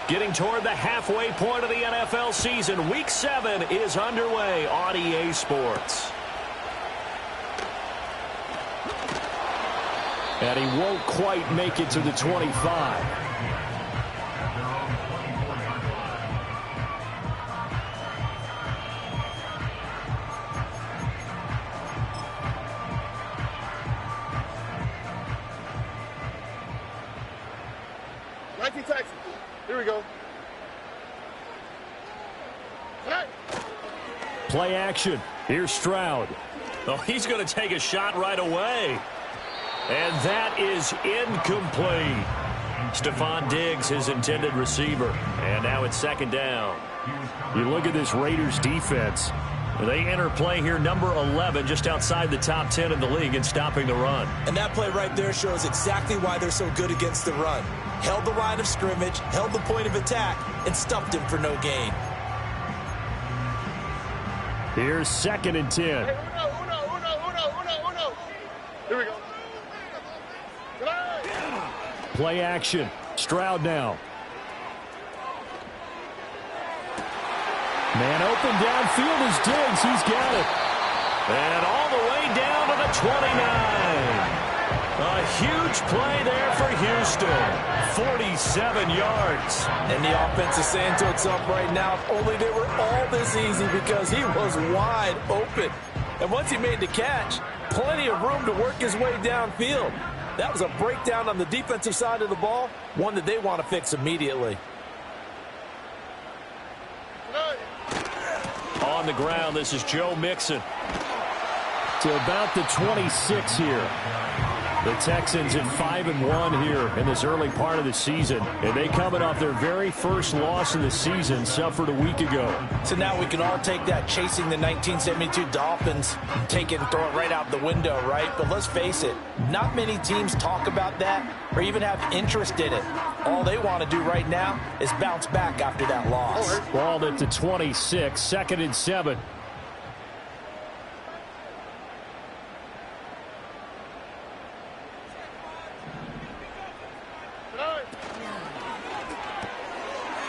Getting toward the halfway point of the NFL season. Week 7 is underway on EA Sports. And he won't quite make it to the 25. Texas. Here we go. Play action. Here's Stroud. Oh, he's going to take a shot right away. And that is incomplete. Stephon Diggs, his intended receiver. And now it's second down. You look at this Raiders defense. They enter play here, number 11, just outside the top 10 in the league in stopping the run. And that play right there shows exactly why they're so good against the run. Held the line of scrimmage, held the point of attack, and stuffed him for no gain. Here's second and 10. Hey, uno. Here we go. Play action. Stroud now. Man open downfield is Diggs. He's got it. And all the way down to the 29. A huge play there for Houston. 47 yards. And the offense is saying to itself right now, if only they were all this easy, because he was wide open. And once he made the catch, plenty of room to work his way downfield. That was a breakdown on the defensive side of the ball, one that they want to fix immediately. On the ground, this is Joe Mixon. To about the 26 here. The Texans at 5-1 here in this early part of the season. And they coming off their very first loss of the season, suffered a week ago. So now we can all take that chasing the 1972 Dolphins and take it and throw it right out the window, right? But let's face it, not many teams talk about that or even have interest in it. All they want to do right now is bounce back after that loss. Balled at the 26, second and 7.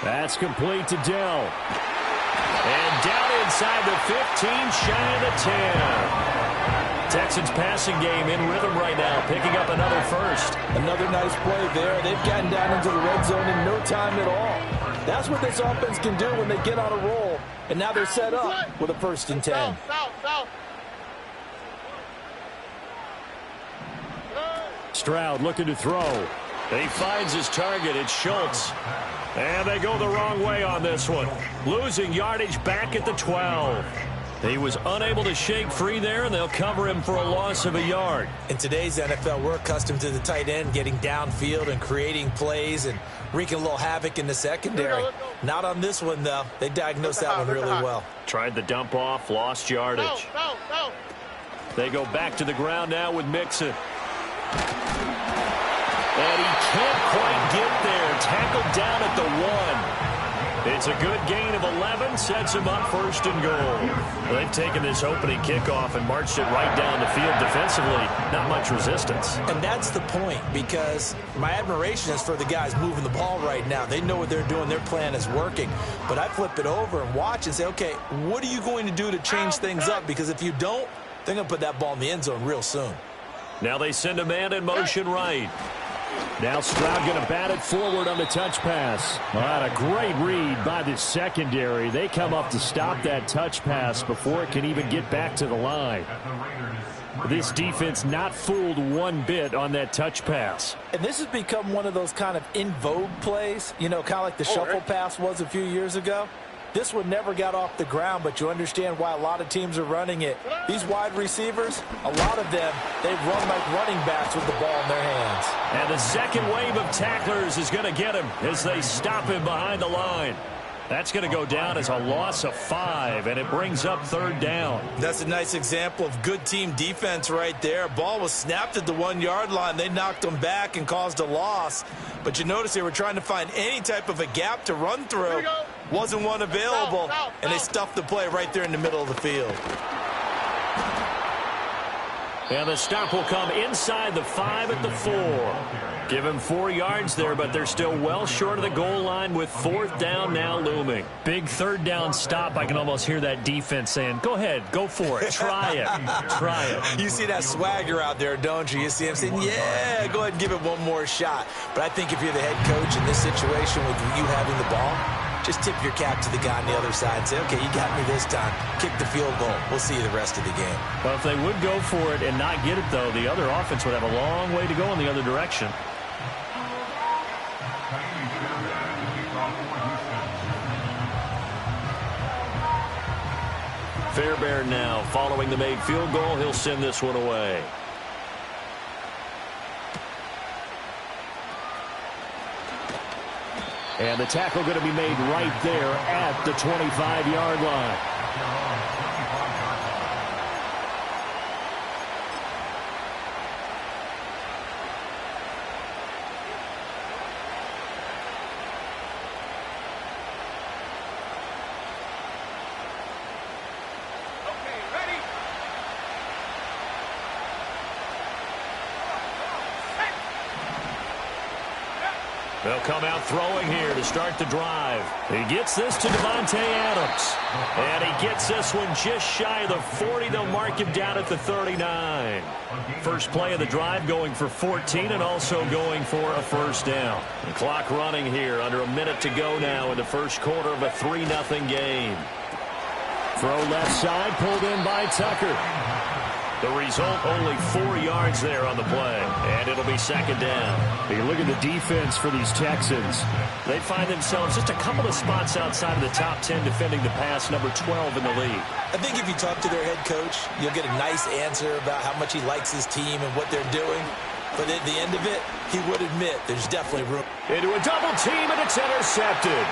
That's complete to Dell. And down inside the 15, shy of the 10. Texans passing game in rhythm right now, picking up another first. Another nice play there. They've gotten down into the red zone in no time at all. That's what this offense can do when they get on a roll. And now they're set up with a first and 10. Stroud looking to throw. He finds his target. It's Schultz. And they go the wrong way on this one. Losing yardage back at the 12. He was unable to shake free there, and they'll cover him for a loss of a yard. In today's NFL, we're accustomed to the tight end getting downfield and creating plays and wreaking a little havoc in the secondary. Not on this one, though. They diagnosed that one really well. Tried the dump off, lost yardage. They go back to the ground now with Mixon. And he can't quite get there. Tackled down at the 1. It's a good gain of 11. Sets him up first and goal. They've taken this opening kickoff and marched it right down the field defensively. Not much resistance. And that's the point, because my admiration is for the guys moving the ball right now. They know what they're doing. Their plan is working. But I flip it over and watch and say, okay, what are you going to do to change things up? Because if you don't, they're going to put that ball in the end zone real soon. Now they send a man in motion right. Now Stroud going to bat it forward on the touch pass. All right, a great read by the secondary. They come up to stop that touch pass before it can even get back to the line. This defense not fooled one bit on that touch pass. And this has become one of those kind of in vogue plays, you know, kind of like the shuffle pass was a few years ago. This one never got off the ground, but you understand why a lot of teams are running it. These wide receivers, a lot of them, they run like running backs with the ball in their hands. And the second wave of tacklers is going to get him as they stop him behind the line. That's going to go down as a loss of 5, and it brings up third down. That's a nice example of good team defense right there. Ball was snapped at the 1-yard line. They knocked them back and caused a loss. But you notice they were trying to find any type of a gap to run through. Wasn't one available, and they stuffed the play right there in the middle of the field. And the stop will come inside the 5 at the 4. Give him 4 yards there, but they're still well short of the goal line with 4th down now looming. Big 3rd down stop. I can almost hear that defense saying, go ahead, go for it. Try it. Try it. You see that swagger out there, don't you? You see him saying, yeah, go ahead and give it one more shot. But I think if you're the head coach in this situation with you having the ball, just tip your cap to the guy on the other side and say, okay, you got me this time. Kick the field goal. We'll see you the rest of the game. Well, if they would go for it and not get it, though, the other offense would have a long way to go in the other direction. Fairbairn now following the made field goal. He'll send this one away. And the tackle going to be made right there at the 25-yard line. They'll come out throwing here to start the drive. He gets this to Devontae Adams. And he gets this one just shy of the 40. They'll mark him down at the 39. First play of the drive going for 14 and also going for a 1st down. The clock running here under a minute to go now in the first quarter of a 3-0 game. Throw left side, pulled in by Tucker. The result, only 4 yards there on the play, and it'll be 2nd down. You look at the defense for these Texans. They find themselves just a couple of spots outside of the top 10 defending the pass, number 12 in the league. I think if you talk to their head coach, you'll get a nice answer about how much he likes his team and what they're doing. But at the end of it, he would admit there's definitely room. Into a double team, and it's intercepted.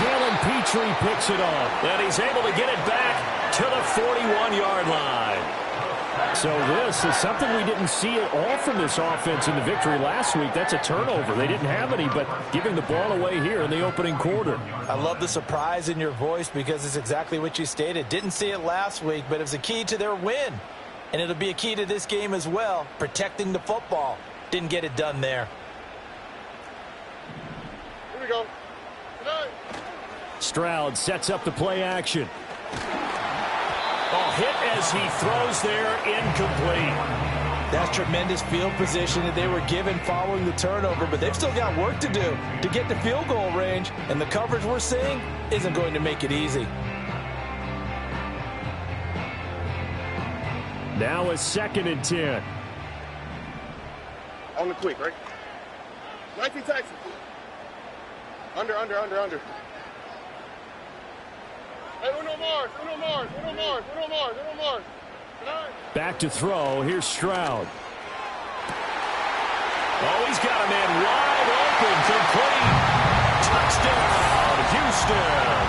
Jalen Petrie picks it off. And he's able to get it back to the 41-yard line. So this is something we didn't see at all from this offense in the victory last week. That's a turnover. They didn't have any, but giving the ball away here in the opening quarter. I love the surprise in your voice because it's exactly what you stated. Didn't see it last week, but it was a key to their win. And it'll be a key to this game as well, protecting the football. Didn't get it done there. Here we go. Stroud sets up the play action. Oh, hit as he throws there, incomplete. That's tremendous field position that they were given following the turnover, but they've still got work to do to get to field goal range, and the coverage we're seeing isn't going to make it easy. Now a 2nd and 10. On the quick, right? 19 Texans. Under. Hey, Uno Mars. Back to throw. Here's Stroud. Oh, he's got a man wide open. Complete. Touchdown, Houston.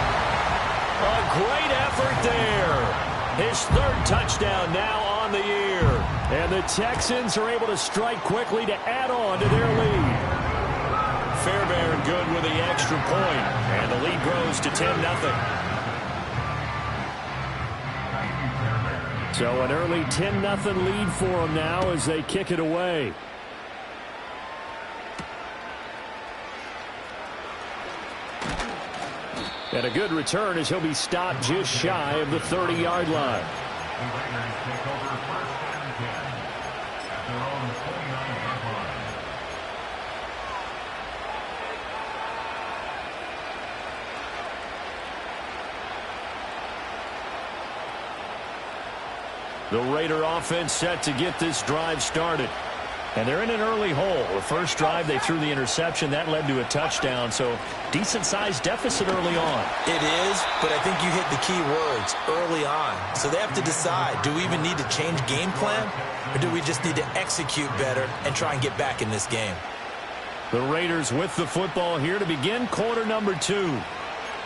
A great effort there. His 3rd touchdown now on the year. And the Texans are able to strike quickly to add on to their lead. Fairbairn good with the extra point. And the lead grows to 10-0. So an early 10-0 lead for them now as they kick it away. And a good return as he'll be stopped just shy of the 30-yard line. The Raider offense set to get this drive started. And they're in an early hole. The first drive, they threw the interception. That led to a touchdown. So decent-sized deficit early on. It is, but I think you hit the key words, early on. So they have to decide, do we even need to change game plan? Or do we just need to execute better and try and get back in this game? The Raiders with the football here to begin quarter number 2.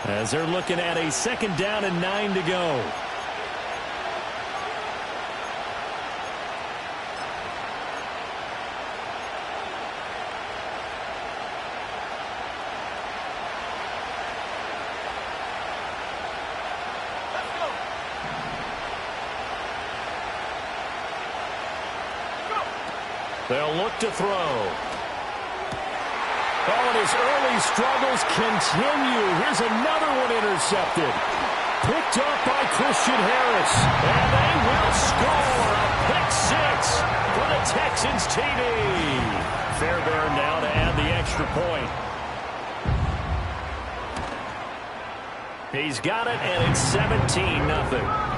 As they're looking at a 2nd down and 9 to go. They'll look to throw. Oh, and his early struggles continue. Here's another one intercepted. Picked up by Christian Harris. And they will score a pick six for the Texans TD. Fairbairn now to add the extra point. He's got it, and it's 17-0.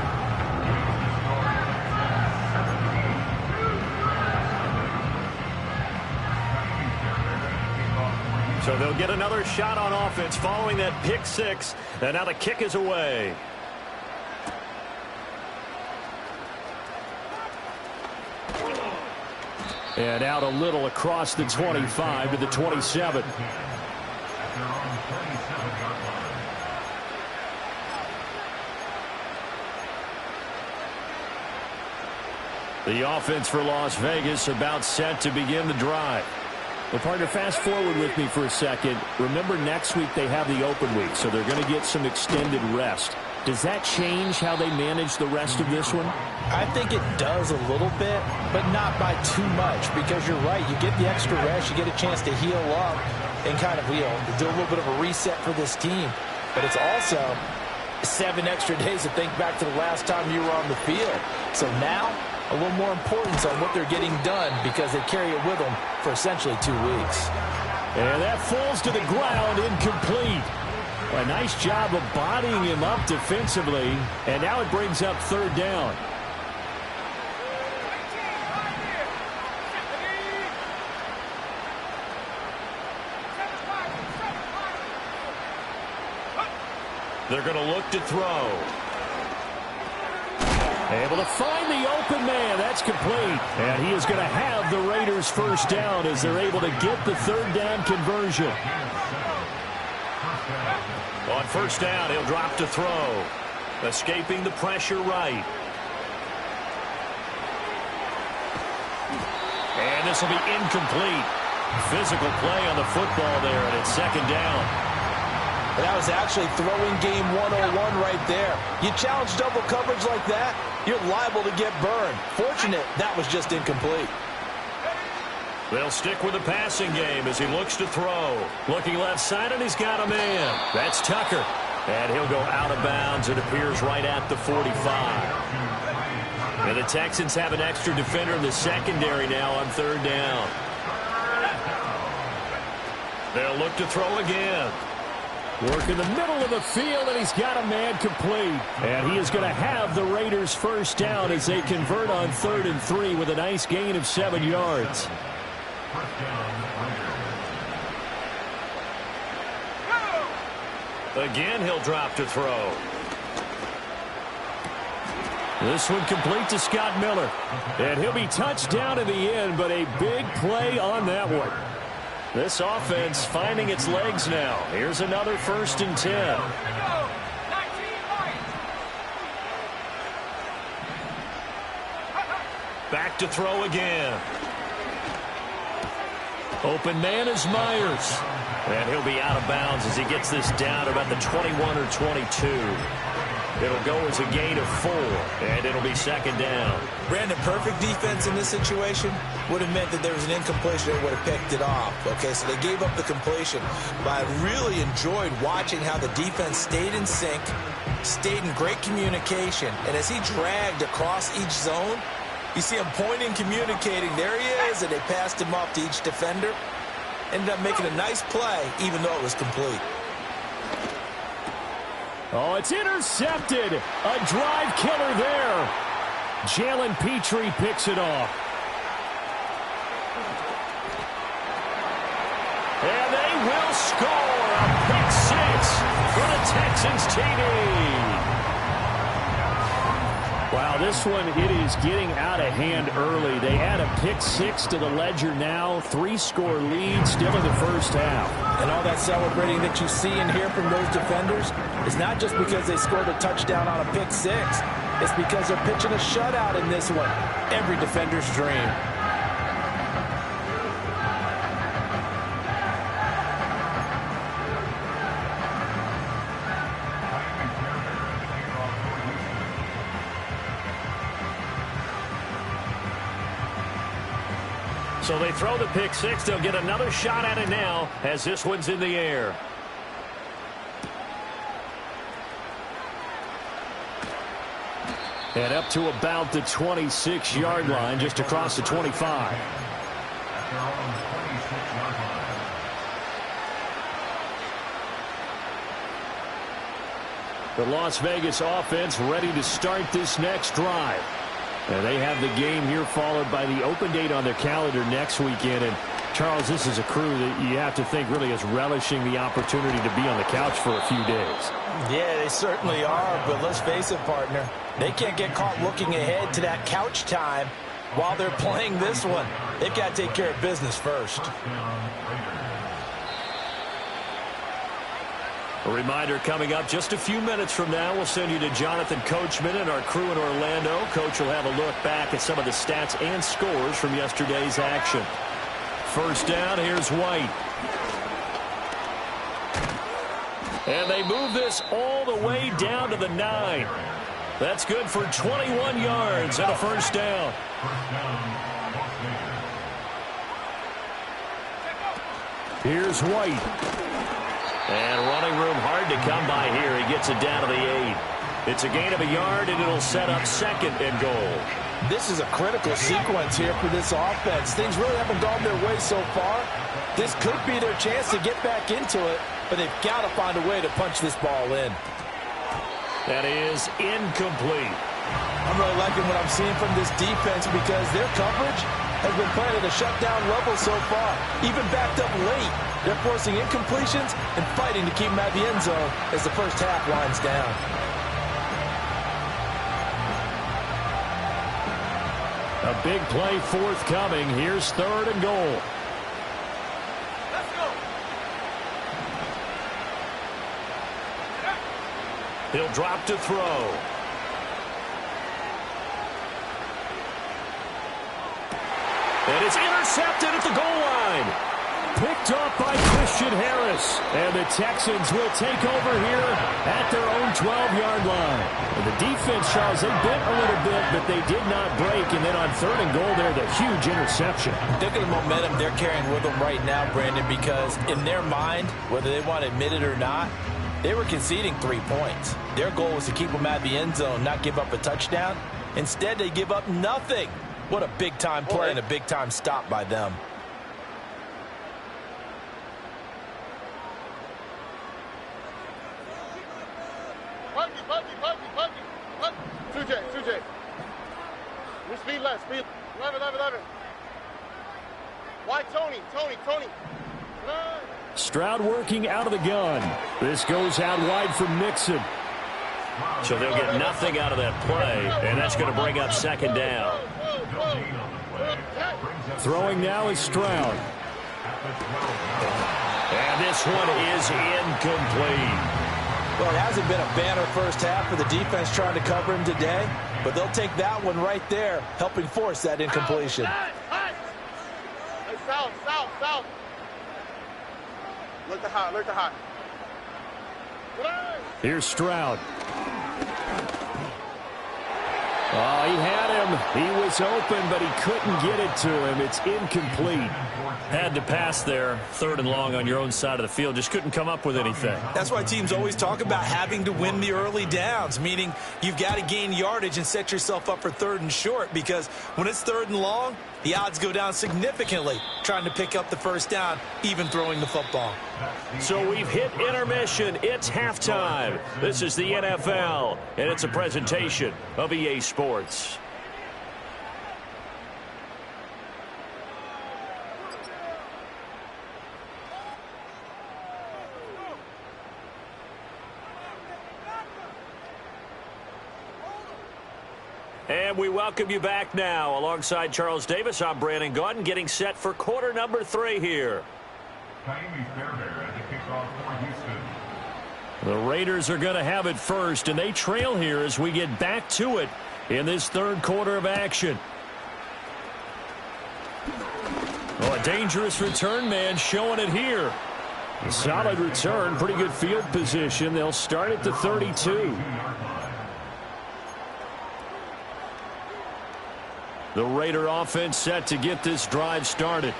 So they'll get another shot on offense following that pick six. And now the kick is away. And out a little across the 25 to the 27. The offense for Las Vegas about set to begin the drive. Well, partner, fast forward with me for a second. Remember, next week they have the open week, so they're going to get some extended rest. Does that change how they manage the rest of this one? I think it does a little bit, but not by too much, because you're right. You get the extra rest, you get a chance to heal up and kind of, do a little bit of a reset for this team. But it's also 7 extra days to think back to the last time you were on the field. So now, a little more importance on what they're getting done because they carry it with them for essentially 2 weeks. And that falls to the ground, incomplete. A nice job of bodying him up defensively, and now it brings up third down. They're going to look to throw. Able to find the open man. That's complete. And he is going to have the Raiders first down as they're able to get the third down conversion. On first down, he'll drop to throw. Escaping the pressure right. And this will be incomplete. Physical play on the football there, and it's second down. And that was actually throwing game 101 right there. You challenge double coverage like that, you're liable to get burned. Fortunate that was just incomplete. They'll stick with the passing game as he looks to throw. Looking left side, and he's got a man. That's Tucker. And he'll go out of bounds. It appears right at the 45. And the Texans have an extra defender in the secondary now on third down. They'll look to throw again. Work in the middle of the field, and he's got a man complete. And he is going to have the Raiders first down as they convert on 3rd and 3 with a nice gain of 7 yards. Again, he'll drop to throw. This one complete to Scott Miller. And he'll be touched down in the end, but a big play on that one. This offense finding its legs now. Here's another 1st and 10. Back to throw again. Open man is Myers. And he'll be out of bounds as he gets this down about the 21 or 22. It'll go as a gain of 4, and it'll be second down. Brandon, perfect defense in this situation would have meant that there was an incompletion that would have picked it off. Okay, so they gave up the completion. But I really enjoyed watching how the defense stayed in sync, stayed in great communication. And as he dragged across each zone, you see him pointing, communicating. There he is, and they passed him off to each defender. Ended up making a nice play, even though it was complete. Oh, it's intercepted. A drive killer there. Jalen Petrie picks it off. And they will score a pick six for the Texans TD. Wow, this one, it is getting out of hand early. They add a pick six to the ledger now. 3-score lead still in the first half. And all that celebrating that you see and hear from those defenders is not just because they scored a touchdown on a pick six. It's because they're pitching a shutout in this one. Every defender's dream. So they throw the pick six. They'll get another shot at it now as this one's in the air. And up to about the 26-yard line, just across the 25. The Las Vegas offense ready to start this next drive. And they have the game here followed by the open date on their calendar next weekend. And, Charles, this is a crew that you have to think really is relishing the opportunity to be on the couch for a few days. Yeah, they certainly are, but let's face it, partner. They can't get caught looking ahead to that couch time while they're playing this one. They've got to take care of business first. A reminder coming up just a few minutes from now, we'll send you to Jonathan Coachman and our crew in Orlando. Coach will have a look back at some of the stats and scores from yesterday's action. First down, here's White. And they move this all the way down to the 9. That's good for 21 yards and a first down. Here's White. And running room hard to come by here. He gets it down to the 8. It's a gain of a yard, and it'll set up second and goal. This is a critical sequence here for this offense. Things really haven't gone their way so far. This could be their chance to get back into it, but they've got to find a way to punch this ball in. That is incomplete. I'm really liking what I'm seeing from this defense because their coverage has been playing at a shutdown level so far. Even backed up late, they're forcing incompletions and fighting to keep them out of the end zone as the first half winds down. A big play forthcoming. Here's third and goal. Let's go. He'll drop to throw. And it's intercepted at the goal line. Picked off by Christian Harris. And the Texans will take over here at their own 12-yard line. And the defense, Charles, they bit a little bit, but they did not break. And then on third and goal there, the huge interception. Look at the momentum they're carrying with them right now, Brandon, because in their mind, whether they want to admit it or not, they were conceding 3 points. Their goal was to keep them out of the end zone, not give up a touchdown. Instead, they give up nothing. What a big-time play and a big-time stop by them. Puppy. 2J. We speed left. 11. Why Tony? Run. Stroud working out of the gun. This goes out wide for Mixon. So they'll get nothing out of that play, and that's going to bring up second down. Throwing now is Stroud. And this one is incomplete. Well, it hasn't been a banner first half for the defense trying to cover him today, but they'll take that one right there, helping force that incompletion. Hey, south. Look to hot. Here's Stroud. Oh, he had him. He was open, but he couldn't get it to him. It's incomplete. Had to pass there, third and long on your own side of the field. Just couldn't come up with anything. That's why teams always talk about having to win the early downs, meaning you've got to gain yardage and set yourself up for third and short, because when it's third and long, the odds go down significantly trying to pick up the first down, even throwing the football. So we've hit intermission. It's halftime. This is the NFL, and it's a presentation of EA Sports. And we welcome you back now. Alongside Charles Davis, I'm Brandon Gaudin, getting set for quarter number 3 here. The Raiders are going to have it first, and they trail here as we get back to it in this third quarter of action. Oh, a dangerous return man showing it here. A solid return, pretty good field position. They'll start at the 32. The Raider offense set to get this drive started.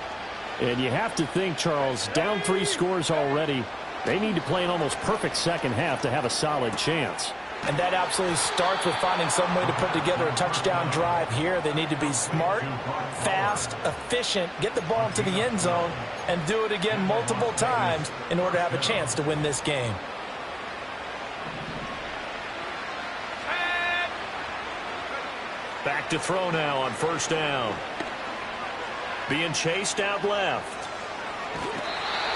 And you have to think, Charles, down 3 scores already. They need to play an almost perfect second half to have a solid chance. And that absolutely starts with finding some way to put together a touchdown drive here. They need to be smart, fast, efficient, get the ball into the end zone, and do it again multiple times in order to have a chance to win this game. Back to throw now on first down. Being chased out left.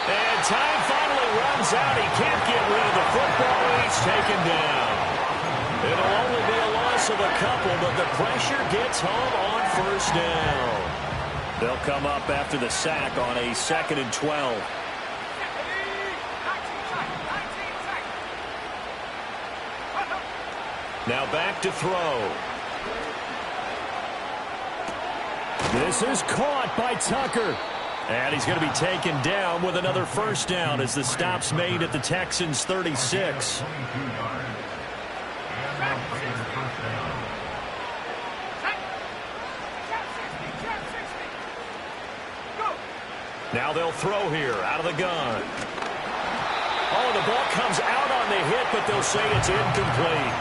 And time finally runs out. He can't get rid of the football. He's taken down. It'll only be a loss of a couple, but the pressure gets home on first down. They'll come up after the sack on a 2nd and 12. Now back to throw. This is caught by Tucker. And he's going to be taken down with another first down as the stop's made at the Texans' 36. Now they'll throw here out of the gun. Oh, the ball comes out on the hit, but they'll say it's incomplete.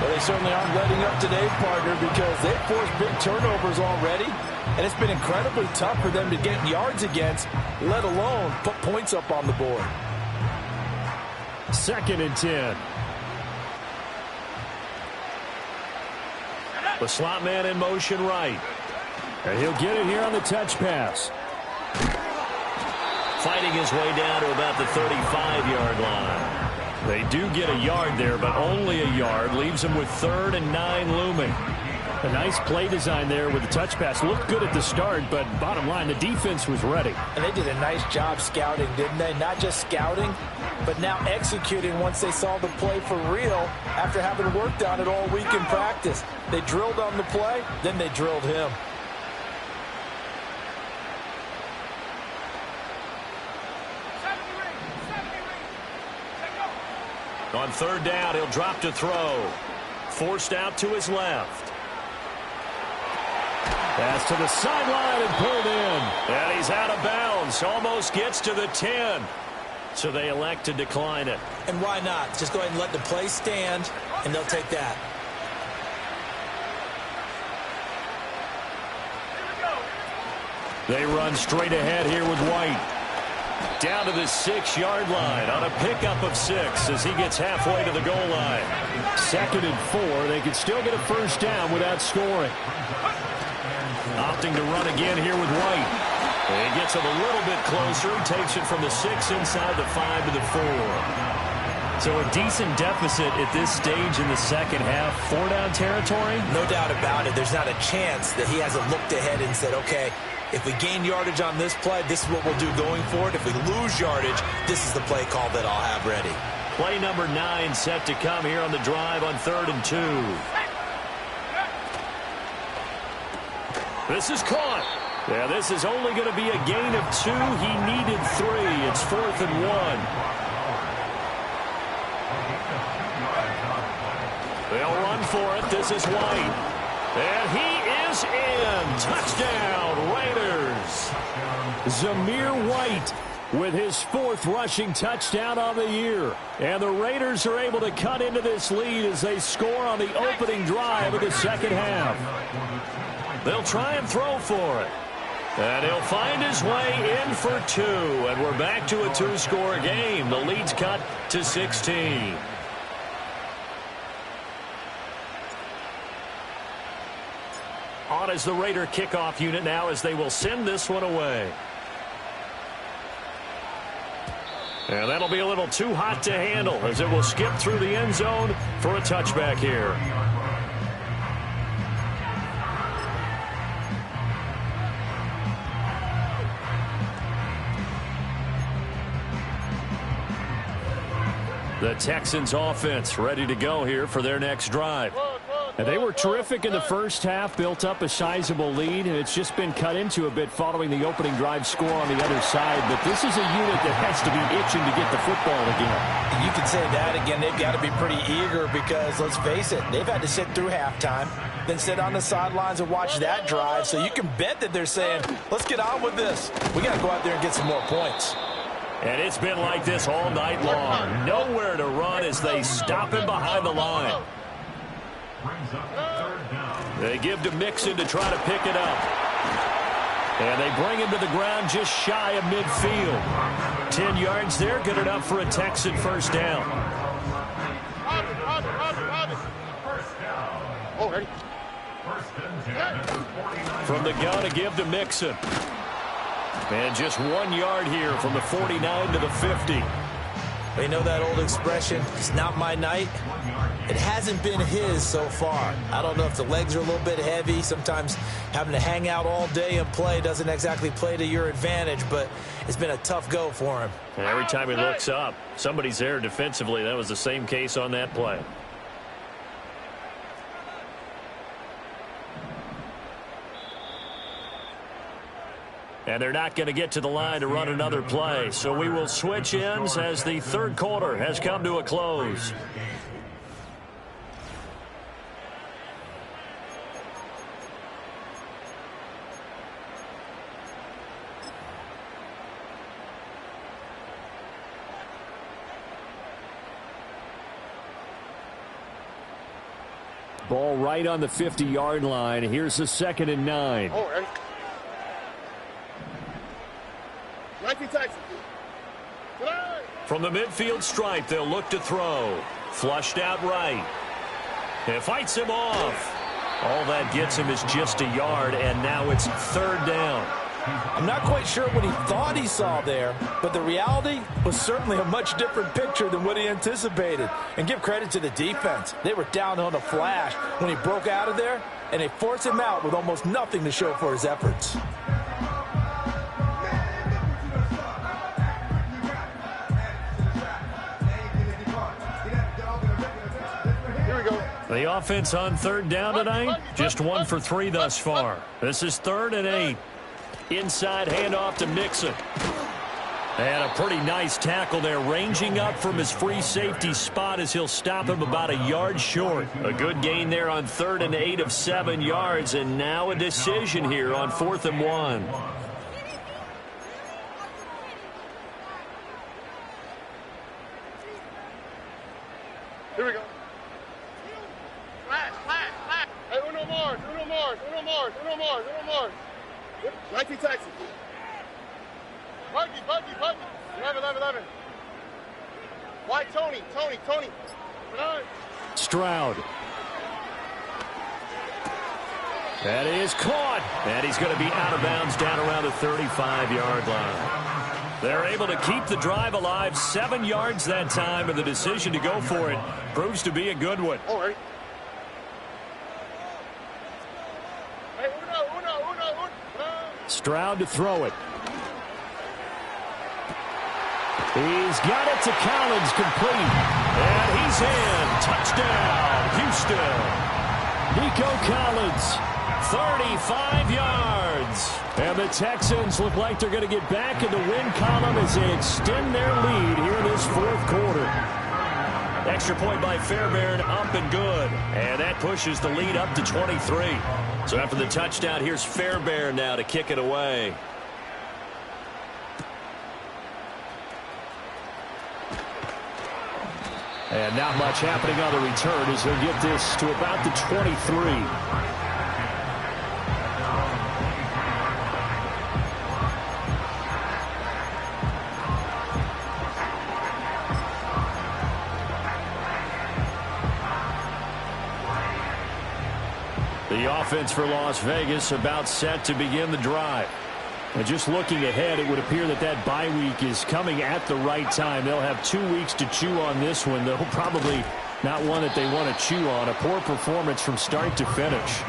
Well, they certainly aren't letting up today, partner, because they've forced big turnovers already. And it's been incredibly tough for them to get yards against, let alone put points up on the board. 2nd and 10. The slot man in motion right. And he'll get it here on the touch pass. Fighting his way down to about the 35-yard line. They do get a yard there, but only a yard. Leaves them with 3rd and 9 looming. A nice play design there with the touch pass. Looked good at the start, but bottom line, the defense was ready. And they did a nice job scouting, didn't they? Not just scouting, but now executing once they saw the play for real after having worked on it all week in practice. They drilled on the play, then they drilled him. On 3rd down, he'll drop to throw. Forced out to his left. Pass to the sideline and pulled in. And he's out of bounds. Almost gets to the 10. So they elect to decline it. And why not? Just go ahead and let the play stand, and they'll take that. They run straight ahead here with White. Down to the 6-yard line on a pickup of 6 as he gets halfway to the goal line. 2nd and 4. They could still get a first down without scoring. Opting to run again here with White. And he gets him a little bit closer. He takes it from the 6 inside the 5 to the 4. So a decent deficit at this stage in the second half. 4-down territory? No doubt about it. There's not a chance that he hasn't looked ahead and said, okay, if we gain yardage on this play, this is what we'll do going forward. If we lose yardage, this is the play call that I'll have ready. Play number 9 set to come here on the drive on 3rd and 2. This is caught. Yeah, this is only going to be a gain of 2. He needed 3. It's 4th and 1. They'll run for it. This is White. And he is in. Touchdown, Raiders. Zamir White with his 4th rushing touchdown on the year. And the Raiders are able to cut into this lead as they score on the opening drive of the second half. They'll try and throw for it. And he'll find his way in for 2. And we're back to a 2-score game. The lead's cut to 16. On as the Raider kickoff unit now as they will send this one away. And that'll be a little too hot to handle as it will skip through the end zone for a touchback here. The Texans offense ready to go here for their next drive. And they were terrific in the first half, built up a sizable lead, and it's just been cut into a bit following the opening drive score on the other side. But this is a unit that has to be itching to get the football again. You can say that again. They've got to be pretty eager because, let's face it, they've had to sit through halftime, then sit on the sidelines and watch that drive. So you can bet that they're saying, let's get on with this. We got to go out there and get some more points. And it's been like this all night long. Nowhere to run as they stop him behind the line. They give to Mixon to try to pick it up. And they bring him to the ground just shy of midfield. 10 yards there, good enough for a Texan first down. From the gun to give to Mixon. And just 1 yard here from the 49 to the 50. They know that old expression, it's not my night. It hasn't been his so far. I don't know if the legs are a little bit heavy. Sometimes having to hang out all day and play doesn't exactly play to your advantage, but it's been a tough go for him. And every time he looks up, somebody's there defensively. That was the same case on that play. And they're not going to get to the line to run another play. So we will switch ends as the third quarter has come to a close. Ball right on the 50-yard line. Here's the 2nd and 9. Oh, ready. 19 Texans. From the midfield stripe, they'll look to throw. Flushed out right. It fights him off. All that gets him is just a yard, and now it's 3rd down. I'm not quite sure what he thought he saw there, but the reality was certainly a much different picture than what he anticipated. And give credit to the defense. They were down on a flash when he broke out of there, and they forced him out with almost nothing to show for his efforts. The offense on 3rd down tonight, just 1 for 3 thus far. This is 3rd and 8. Inside handoff to Mixon. And a pretty nice tackle there, ranging up from his free safety spot as he'll stop him about a yard short. A good gain there on 3rd and 8 of 7 yards, and now a decision here on 4th and 1. Here we go. Flash. Hey, uno more. 19 Texans. Buggy. 11. White, Tony. Stroud. That is caught. And he's going to be out of bounds down around the 35-yard line. They're able to keep the drive alive, 7 yards that time, and the decision to go for it proves to be a good one. All right. Hey, uno. Stroud to throw it. He's got it to Collins, complete. And he's in. Touchdown, Houston. Nico Collins. 35 yards. And the Texans look like they're going to get back in the win column as they extend their lead here in this 4th quarter. Extra point by Fairbairn, up and good. And that pushes the lead up to 23. So after the touchdown, here's Fairbairn now to kick it away. And not much happening on the return as he'll get this to about the 23. The offense for Las Vegas about set to begin the drive. And just looking ahead, it would appear that that bye week is coming at the right time. They'll have 2 weeks to chew on this one, though probably not one that they want to chew on. A poor performance from start to finish.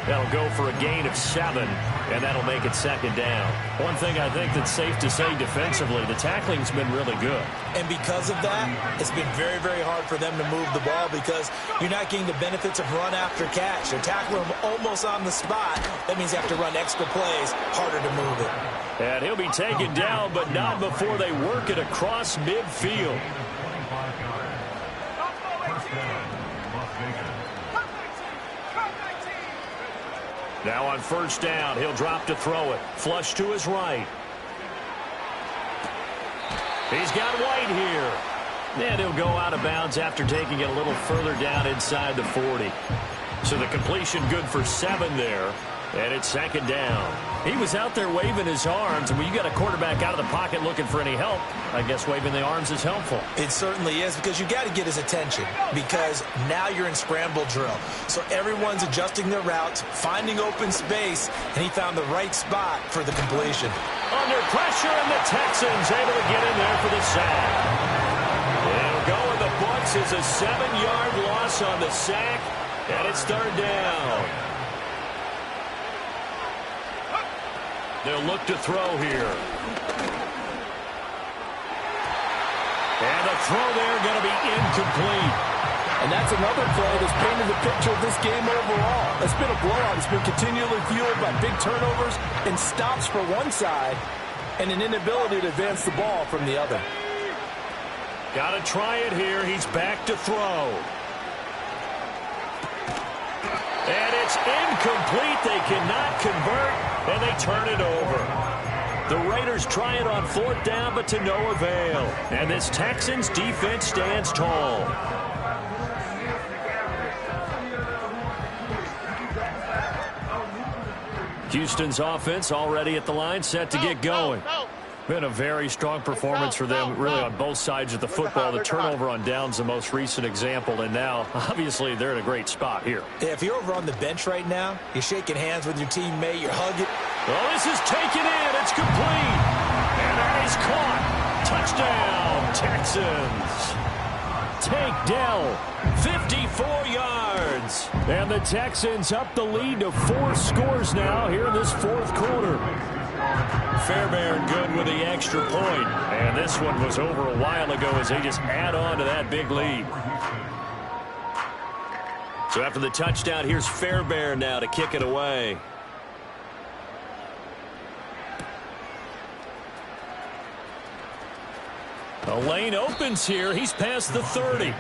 That'll go for a gain of 7, and that'll make it 2nd down. One thing I think that's safe to say defensively, the tackling's been really good. And because of that, it's been very, very hard for them to move the ball because you're not getting the benefits of run after catch. They're tackling them almost on the spot. That means you have to run extra plays, harder to move it. And he'll be taken down, but not before they work it across midfield. Now on 1st down, he'll drop to throw it. Flush to his right. He's got White here. And he'll go out of bounds after taking it a little further down inside the 40. So the completion good for 7 there. And it's 2nd down. He was out there waving his arms, and when you got a quarterback out of the pocket looking for any help, I guess waving the arms is helpful. It certainly is because you got to get his attention because now you're in scramble drill. So everyone's adjusting their routes, finding open space, and he found the right spot for the completion. Under pressure, and the Texans able to get in there for the sack. It'll go in the books as a 7-yard loss on the sack, and it's 3rd down. They'll look to throw here. And the throw there going to be incomplete. And that's another play that's painted the picture of this game overall. It's been a blowout. It's been continually fueled by big turnovers and stops for one side and an inability to advance the ball from the other. Got to try it here. He's back to throw. And it's incomplete. They cannot convert, and they turn it over. The Raiders try it on 4th down, but to no avail. And this Texans defense stands tall. Houston's offense already at the line, set to get going. Been a very strong performance for them, really, on both sides of the football. The turnover on downs, the most recent example, and now, obviously, they're in a great spot here. Yeah, if you're over on the bench right now, you're shaking hands with your teammate, you're hugging. Oh, this is taken in. It's complete. And that is caught. Touchdown, Texans. Take Dell, 54 yards. And the Texans up the lead to 4 scores now here in this 4th quarter. Fairbairn good with the extra point. And this one was over a while ago as they just add on to that big lead. So after the touchdown, here's Fairbairn now to kick it away. A lane opens here. He's past the 30.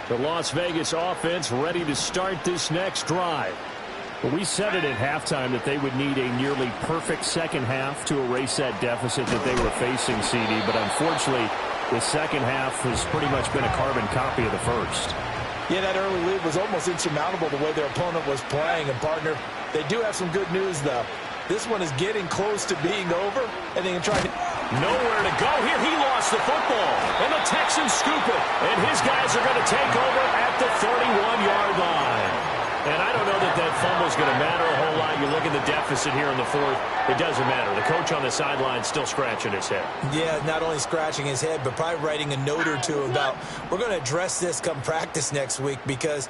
The Las Vegas offense ready to start this next drive. But we said it at halftime that they would need a nearly perfect second half to erase that deficit that they were facing, CD. But unfortunately, the second half has pretty much been a carbon copy of the first. Yeah, that early lead was almost insurmountable the way their opponent was playing. And, partner, they do have some good news, though. This one is getting close to being over, and they can try to... Nowhere to go here. He lost the football, and the Texans scoop it. And his guys are going to take over at the 31-yard line. And I don't know that that fumble's going to matter a whole lot. You look at the deficit here in the 4th. It doesn't matter. The coach on the sideline still scratching his head. Yeah, not only scratching his head, but probably writing a note or two about, we're going to address this come practice next week because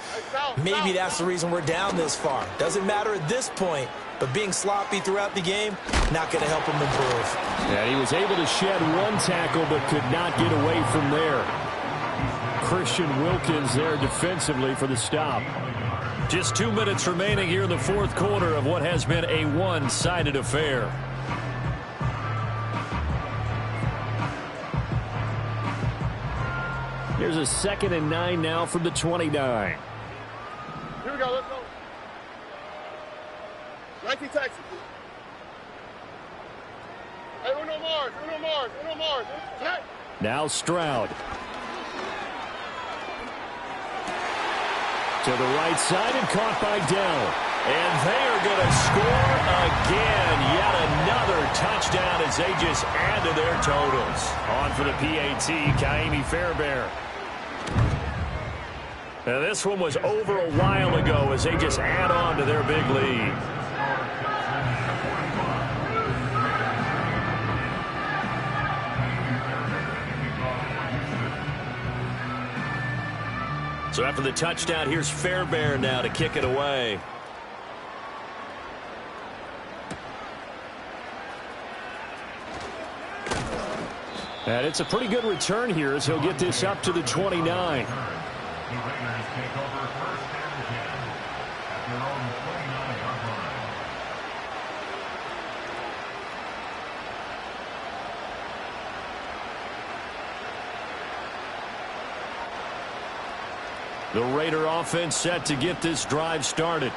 maybe that's the reason we're down this far. Doesn't matter at this point, but being sloppy throughout the game, not going to help him improve. Yeah, he was able to shed one tackle, but could not get away from there. Christian Wilkins there defensively for the stop. Just 2 minutes remaining here in the 4th quarter of what has been a one-sided affair. Here's a 2nd and 9 now from the 29. Here we go, let's go. 19 Texans. Hey, Uno Mars, Uno Mars, Uno Mars. Hey. Now Stroud. To the right side and caught by Dell. And they are going to score again. Yet another touchdown as they just add to their totals. On for the PAT, Kaimi Fairbairn. Now this one was over a while ago as they just add on to their big lead. So after the touchdown, here's Fairbairn now to kick it away. And it's a pretty good return here as he'll get this up to the 29. The Raider offense set to get this drive started.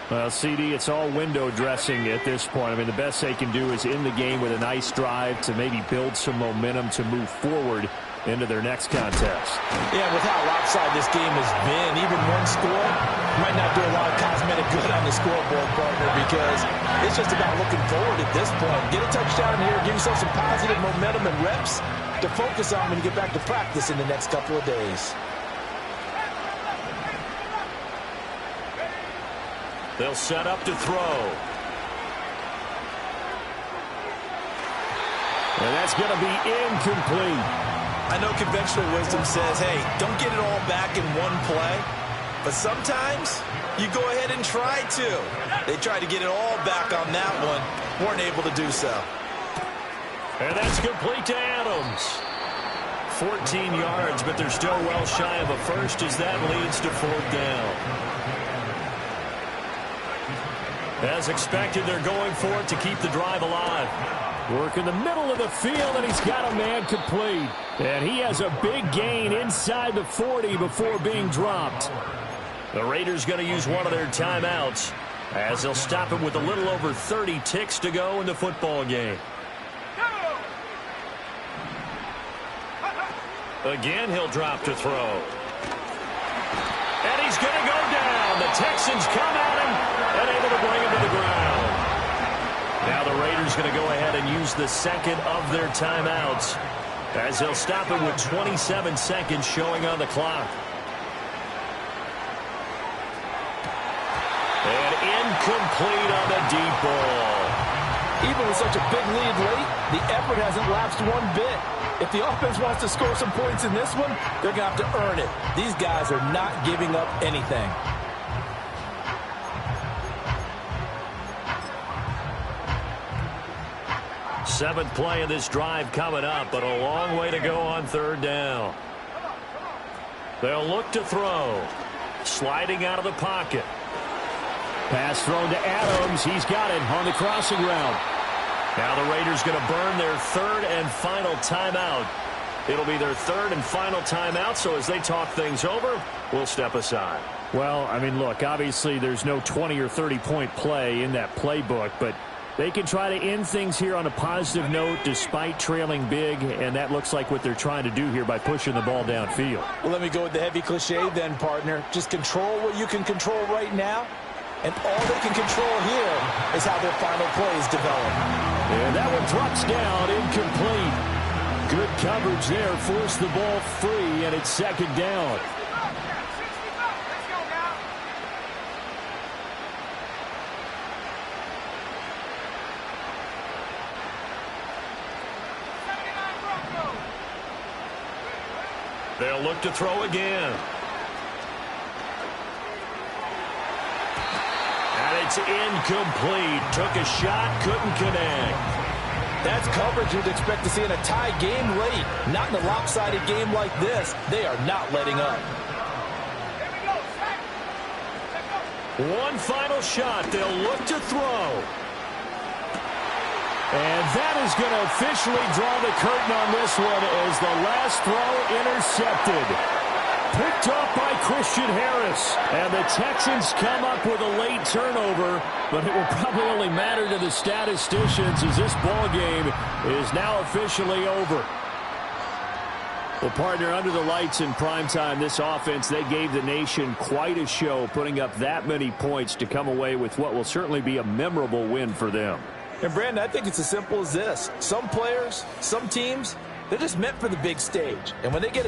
Well, CD, it's all window dressing at this point. I mean, the best they can do is end the game with a nice drive to maybe build some momentum to move forward into their next contest. Yeah, with how lopsided this game has been, even one score might not do a lot of cosmetic good on the scoreboard, partner, because it's just about looking forward at this point. Get a touchdown here, give yourself some positive momentum and reps to focus on when you get back to practice in the next couple of days. They'll set up to throw. And that's going to be incomplete. I know conventional wisdom says, hey, don't get it all back in one play. But sometimes you go ahead and try to. They tried to get it all back on that one. Weren't able to do so. And that's complete to Adams. 14 yards, but they're still well shy of a first as that leads to 4th down. As expected, they're going for it to keep the drive alive. Work in the middle of the field, and he's got a man complete. And he has a big gain inside the 40 before being dropped. The Raiders going to use one of their timeouts as they'll stop it with a little over 30 ticks to go in the football game. Again, he'll drop to throw. And he's going to go down. The Texans come at him and able to bring him to the ground. Now the Raiders going to go ahead and use the second of their timeouts as they'll stop it with 27 seconds showing on the clock. And incomplete on the deep ball. Even with such a big lead late, the effort hasn't lapsed one bit. If the offense wants to score some points in this one, they're going to have to earn it. These guys are not giving up anything. Seventh play of this drive coming up, but a long way to go on 3rd down. They'll look to throw. Sliding out of the pocket. Pass thrown to Adams. He's got it on the crossing route. Now the Raiders going to burn their 3rd and final timeout. It'll be their 3rd and final timeout, so as they talk things over, we'll step aside. Well, I mean, look, obviously there's no 20 or 30-point play in that playbook, but they can try to end things here on a positive note despite trailing big, and that looks like what they're trying to do here by pushing the ball downfield. Well, let me go with the heavy cliche then, partner. Just control what you can control right now, and all they can control here is how their final plays develop. And that one drops down, incomplete. Good coverage there, forced the ball free, and it's 2nd down. They'll look to throw again. And it's incomplete. Took a shot, couldn't connect. That's coverage you'd expect to see in a tie game late. Not in a lopsided game like this. They are not letting up. One final shot. They'll look to throw. And that is going to officially draw the curtain on this one as the last throw intercepted. Picked off by Christian Harris. And the Texans come up with a late turnover, but it will probably only matter to the statisticians as this ball game is now officially over. Well, partner, under the lights in primetime, this offense, they gave the nation quite a show, putting up that many points to come away with what will certainly be a memorable win for them. And, Brandon, I think it's as simple as this. Some players, some teams, they're just meant for the big stage. And when they get a